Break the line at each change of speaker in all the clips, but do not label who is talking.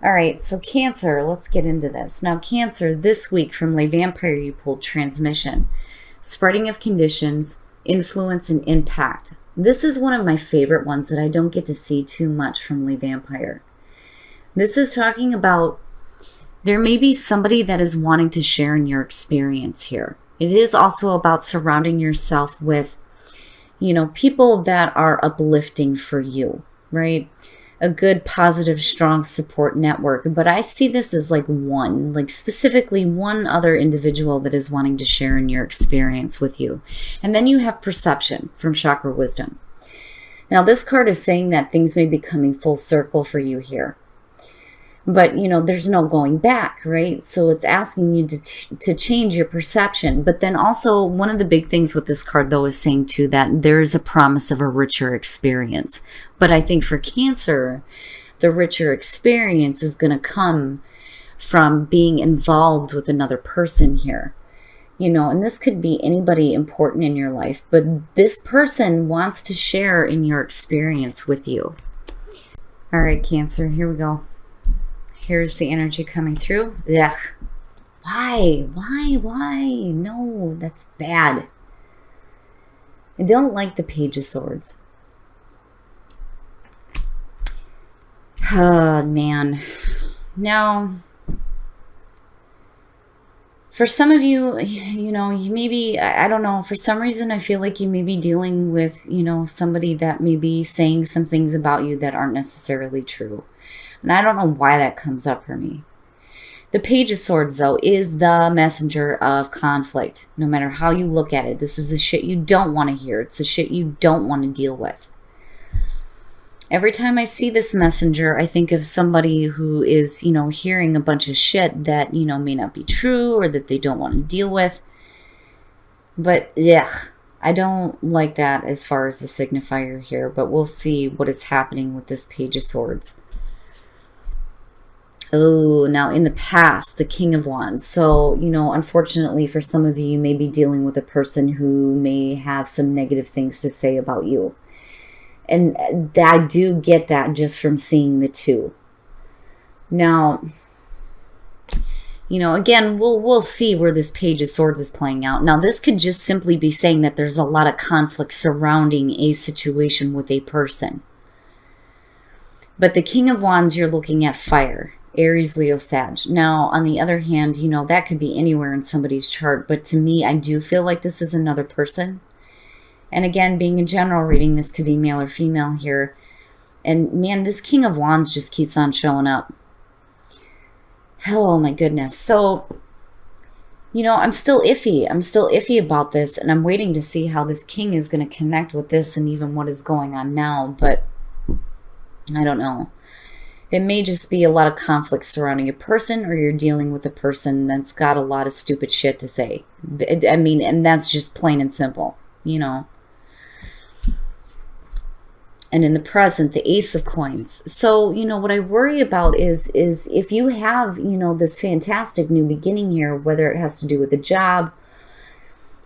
All right, so Cancer, let's get into this. Now, Cancer, this week from Le Vampire, you pulled transmission, spreading of conditions, influence, and impact. This is one of my favorite ones that I don't get to see too much from Le Vampire. This is talking about there may be somebody that is wanting to share in your experience here. It is also about surrounding yourself with, people that are uplifting for you, right? A good, positive, strong support network. But I see this as like specifically one other individual that is wanting to share in your experience with you. And then you have perception from Chakra Wisdom. Now, this card is saying that things may be coming full circle for you here. But, there's no going back, right? So it's asking you to change your perception. But then also one of the big things with this card, though, is saying, too, that there is a promise of a richer experience. But I think for Cancer, the richer experience is going to come from being involved with another person here. And this could be anybody important in your life. But this person wants to share in your experience with you. All right, Cancer, here we go. Here's the energy coming through. Ugh. Why? No, that's bad. I don't like the Page of Swords. Oh, man. Now, for some of you, you may be, I don't know, for some reason I feel like you may be dealing with, somebody that may be saying some things about you that aren't necessarily true. And I don't know why that comes up for me. The Page of Swords, though, is the messenger of conflict. No matter how you look at it, this is the shit you don't want to hear. It's the shit you don't want to deal with. Every time I see this messenger, I think of somebody who is, hearing a bunch of shit that, may not be true or that they don't want to deal with. But, yeah, I don't like that as far as the signifier here. But we'll see what is happening with this Page of Swords. Oh, now in the past, the King of Wands. So, unfortunately for some of you, you may be dealing with a person who may have some negative things to say about you. And I do get that just from seeing the two. Now, again, we'll see where this Page of Swords is playing out. Now, this could just simply be saying that there's a lot of conflict surrounding a situation with a person. But the King of Wands, you're looking at fire. Aries, Leo, Sag. Now, on the other hand, that could be anywhere in somebody's chart. But to me, I do feel like this is another person. And again, being a general reading, this could be male or female here. And man, this King of Wands just keeps on showing up. Oh my goodness. So, I'm still iffy. I'm still iffy about this. And I'm waiting to see how this King is going to connect with this and even what is going on now. But I don't know. It may just be a lot of conflict surrounding a person, or you're dealing with a person that's got a lot of stupid shit to say. I mean, and that's just plain and simple, And in the present, the Ace of Coins. So, what I worry about is if you have, this fantastic new beginning here, whether it has to do with a job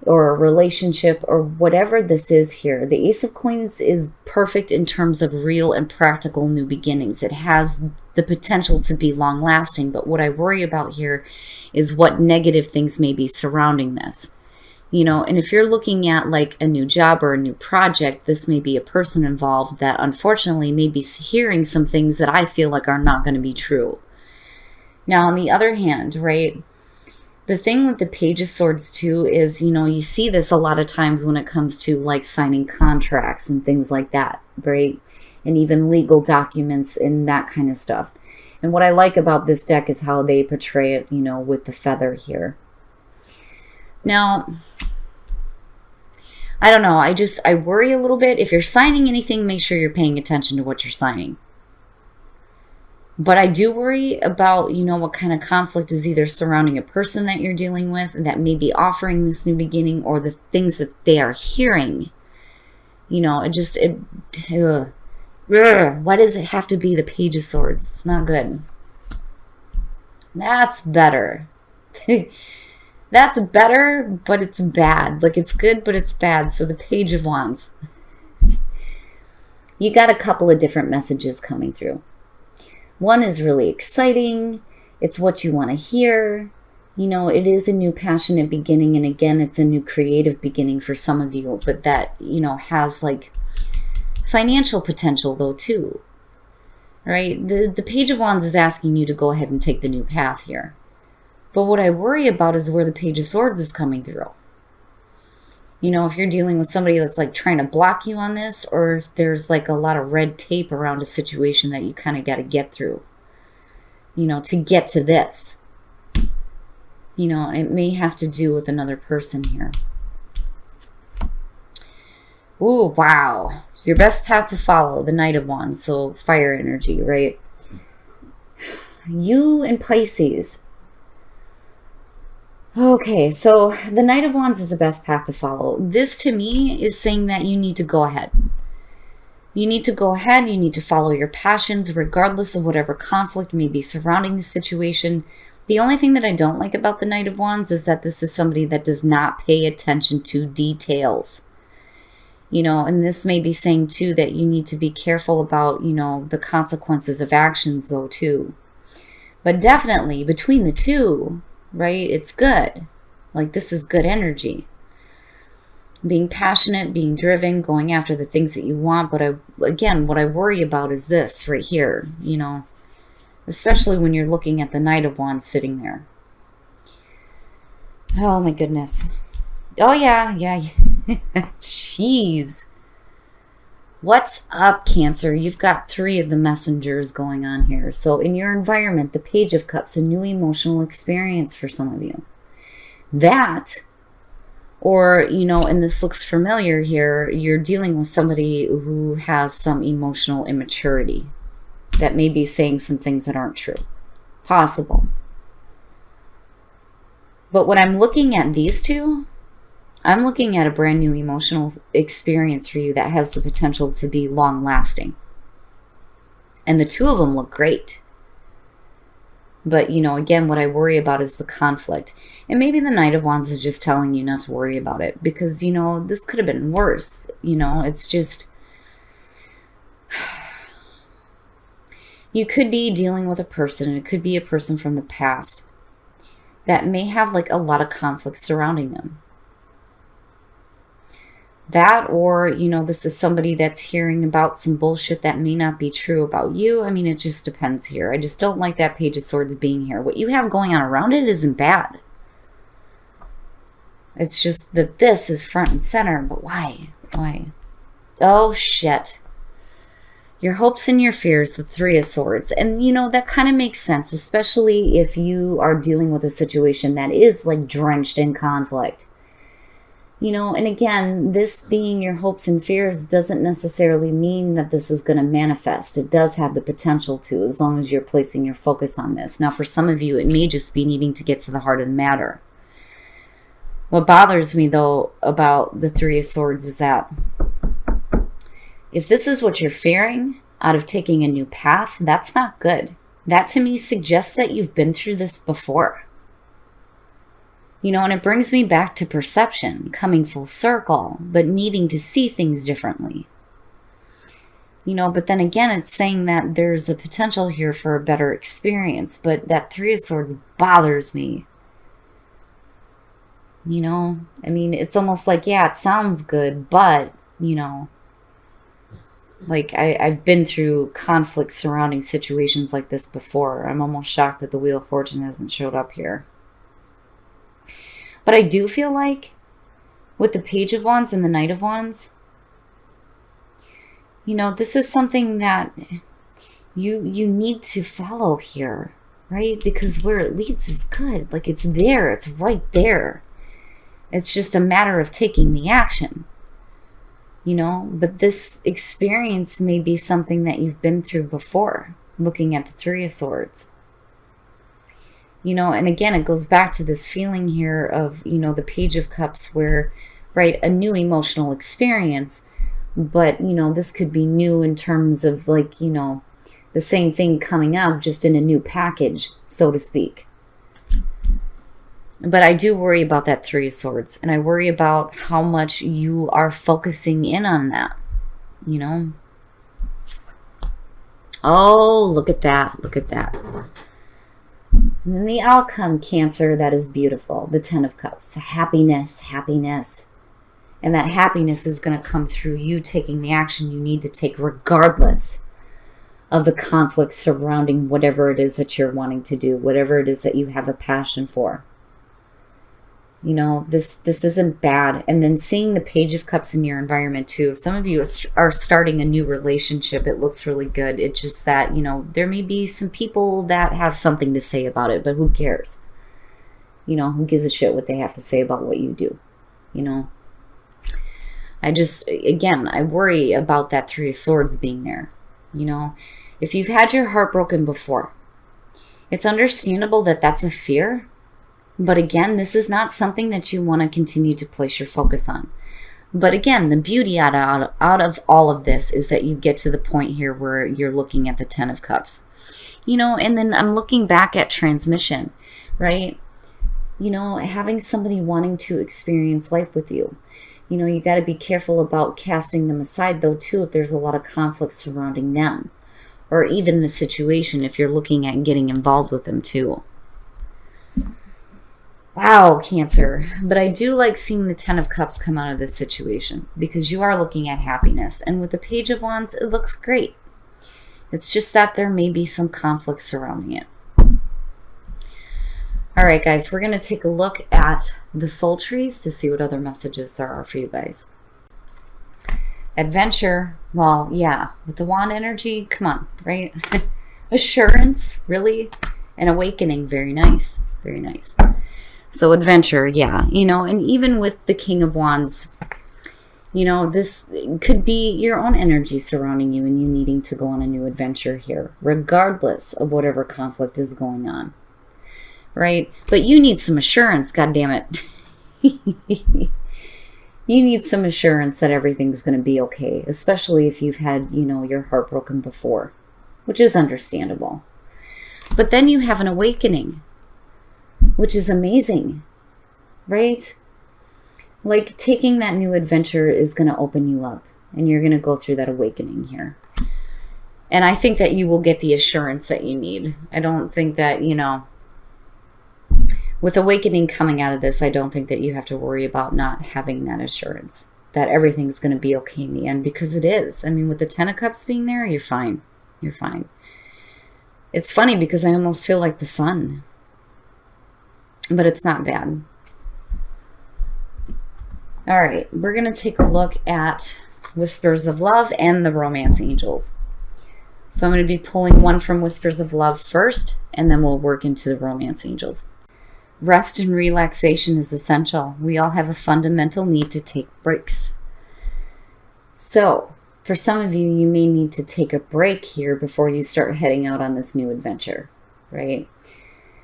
or a relationship or whatever this is here, the Ace of Coins is perfect in terms of real and practical new beginnings. It has the potential to be long lasting, but what I worry about here is what negative things may be surrounding this. And if you're looking at like a new job or a new project, this may be a person involved that unfortunately may be hearing some things that I feel like are not going to be true. Now, on the other hand, right, the thing with the Page of Swords, too, is, you see this a lot of times when it comes to, like, signing contracts and things like that, right? And even legal documents and that kind of stuff. And what I like about this deck is how they portray it, with the feather here. Now, I don't know. I worry a little bit. If you're signing anything, make sure you're paying attention to what you're signing. But I do worry about, what kind of conflict is either surrounding a person that you're dealing with that may be offering this new beginning, or the things that they are hearing. Why does it have to be the Page of Swords? It's not good. That's better. That's better, but it's bad. Like, it's good, but it's bad. So the Page of Wands. You got a couple of different messages coming through. One is really exciting. It's what you want to hear. You know, it is a new passionate beginning. And again, it's a new creative beginning for some of you. But that, you know, has like financial potential though too. Right? The Page of Wands is asking you to go ahead and take the new path here. But what I worry about is where the Page of Swords is coming through. You know, if you're dealing with somebody that's like trying to block you on this, or if there's like a lot of red tape around a situation that you kind of got to get through, you know, to get to this. You know, it may have to do with another person here. Ooh, wow. Your best path to follow, the Knight of Wands, so fire energy, right? You and Pisces. Okay, so the Knight of Wands is the best path to follow. This to me is saying that you need to go ahead. You need to go ahead. You need to follow your passions regardless of whatever conflict may be surrounding the situation. The only thing that I don't like about the Knight of Wands is that this is somebody that does not pay attention to details. You know, and this may be saying too that you need to be careful about, you know, the consequences of actions though too. But definitely between the two, right, it's good. Like this is good energy. Being passionate, being driven, going after the things that you want. But again, what I worry about is this right here, you know, especially when you're looking at the Knight of Wands sitting there. Oh my goodness. Oh yeah. Jeez. What's up, Cancer? You've got 3 of the messengers going on here. So in your environment, the Page of Cups, a new emotional experience for some of you. That, or, you know, and this looks familiar here, you're dealing with somebody who has some emotional immaturity that may be saying some things that aren't true. Possible. But when I'm looking at these two, I'm looking at a brand new emotional experience for you that has the potential to be long lasting. And the 2 of them look great. But, you know, again, what I worry about is the conflict. And maybe the Knight of Wands is just telling you not to worry about it. Because, you know, this could have been worse. You know, it's just... You could be dealing with a person, and it could be a person from the past that may have like a lot of conflict surrounding them. That, or, you know, this is somebody that's hearing about some bullshit that may not be true about you. I mean, it just depends here. I just don't like that Page of Swords being here. What you have going on around it isn't bad. It's just that this is front and center. But why? Why? Oh, shit. Your hopes and your fears, the 3 of Swords. And, you know, that kind of makes sense, especially if you are dealing with a situation that is, like, drenched in conflict. You know, and again, this being your hopes and fears doesn't necessarily mean that this is going to manifest. It does have the potential to, as long as you're placing your focus on this. Now, for some of you, it may just be needing to get to the heart of the matter. What bothers me, though, about the 3 of Swords is that if this is what you're fearing out of taking a new path, that's not good. That, to me, suggests that you've been through this before. You know, and it brings me back to perception, coming full circle, but needing to see things differently. You know, but then again, it's saying that there's a potential here for a better experience, but that 3 of Swords bothers me. You know, I mean, it's almost like, yeah, it sounds good, but, you know, like I've been through conflict surrounding situations like this before. I'm almost shocked that the Wheel of Fortune hasn't showed up here. But I do feel like with the Page of Wands and the Knight of Wands, you know, this is something that you need to follow here, right? Because where it leads is good. Like, it's there. It's right there. It's just a matter of taking the action, you know? But this experience may be something that you've been through before, looking at the 3 of Swords. You know, and again, it goes back to this feeling here of, you know, the Page of Cups where, right, a new emotional experience, but, you know, this could be new in terms of, like, you know, the same thing coming up just in a new package, so to speak. But I do worry about that 3 of Swords, and I worry about how much you are focusing in on that, you know. Oh, look at that. Look at that. And then the outcome, Cancer, that is beautiful. The Ten of Cups. Happiness, happiness. And that happiness is going to come through you taking the action you need to take regardless of the conflict surrounding whatever it is that you're wanting to do, whatever it is that you have a passion for. You know, this isn't bad. And then seeing the Page of Cups in your environment too. Some of you are starting a new relationship. It looks really good. It's just that, you know, there may be some people that have something to say about it, but who cares? You know, who gives a shit what they have to say about what you do? You know, I worry about that Three of Swords being there. You know, if you've had your heart broken before, it's understandable that that's a fear. But again, this is not something that you want to continue to place your focus on. But again, the beauty out of all of this is that you get to the point here where you're looking at the Ten of Cups. You know, and then I'm looking back at transmission, right? You know, having somebody wanting to experience life with you. You know, you got to be careful about casting them aside, though, too, if there's a lot of conflict surrounding them. Or even the situation, if you're looking at getting involved with them, too. Wow, Cancer. But I do like seeing the Ten of Cups come out of this situation because you are looking at happiness. And with the Page of Wands, it looks great. It's just that there may be some conflict surrounding it. All right, guys, we're going to take a look at the soul trees to see what other messages there are for you guys. Adventure, well, yeah, with the wand energy, come on, right? Assurance, really? And awakening, very nice, very nice. So adventure, yeah, you know, and even with the King of Wands, you know, this could be your own energy surrounding you and you needing to go on a new adventure here, regardless of whatever conflict is going on, right? But you need some assurance, goddammit. You need some assurance that everything's going to be okay, especially if you've had, you know, your heart broken before, which is understandable. But then you have an awakening, which is amazing, right? Like taking that new adventure is going to open you up and you're going to go through that awakening here. And I think that you will get the assurance that you need. I don't think that, you know, with awakening coming out of this, I don't think that you have to worry about not having that assurance that everything's going to be okay in the end, because it is. I mean, with the Ten of Cups being there, you're fine. You're fine. It's funny because I almost feel like the sun. But it's not bad. All right, we're going to take a look at Whispers of Love and the Romance Angels. So I'm going to be pulling one from Whispers of Love first, and then we'll work into the Romance Angels. Rest and relaxation is essential. We all have a fundamental need to take breaks. So, for some of you, you may need to take a break here before you start heading out on this new adventure, right?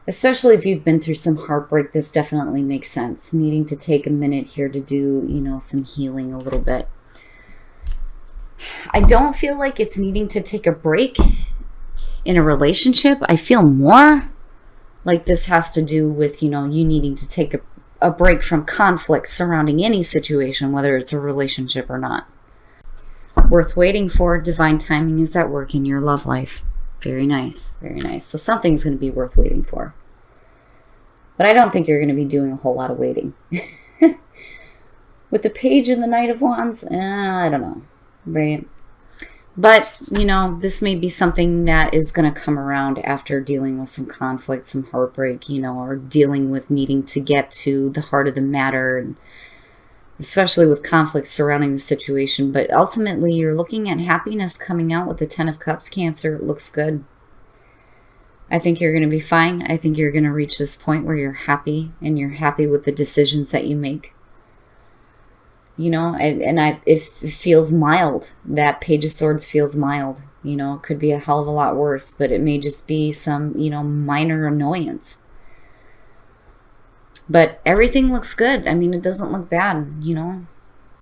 Especially if you've been through some heartbreak, this definitely makes sense. Needing to take a minute here to do, you know, some healing a little bit. I don't feel like it's needing to take a break in a relationship. I feel more like this has to do with, you know, you needing to take a break from conflict surrounding any situation, whether it's a relationship or not. Worth waiting for. Divine timing is at work in your love life. Very nice. Very nice. So something's going to be worth waiting for. But I don't think you're going to be doing a whole lot of waiting. With the Page and the Knight of Wands, I don't know. Right? But, you know, this may be something that is going to come around after dealing with some conflict, some heartbreak, you know, or dealing with needing to get to the heart of the matter, and especially with conflict surrounding the situation. But ultimately, you're looking at happiness coming out with the Ten of Cups, Cancer. It looks good. I think you're going to be fine. I think you're going to reach this point where you're happy, and you're happy with the decisions that you make. You know, it feels mild. That Page of Swords feels mild. You know, it could be a hell of a lot worse, but it may just be some, you know, minor annoyance. But everything looks good. I mean, it doesn't look bad, you know.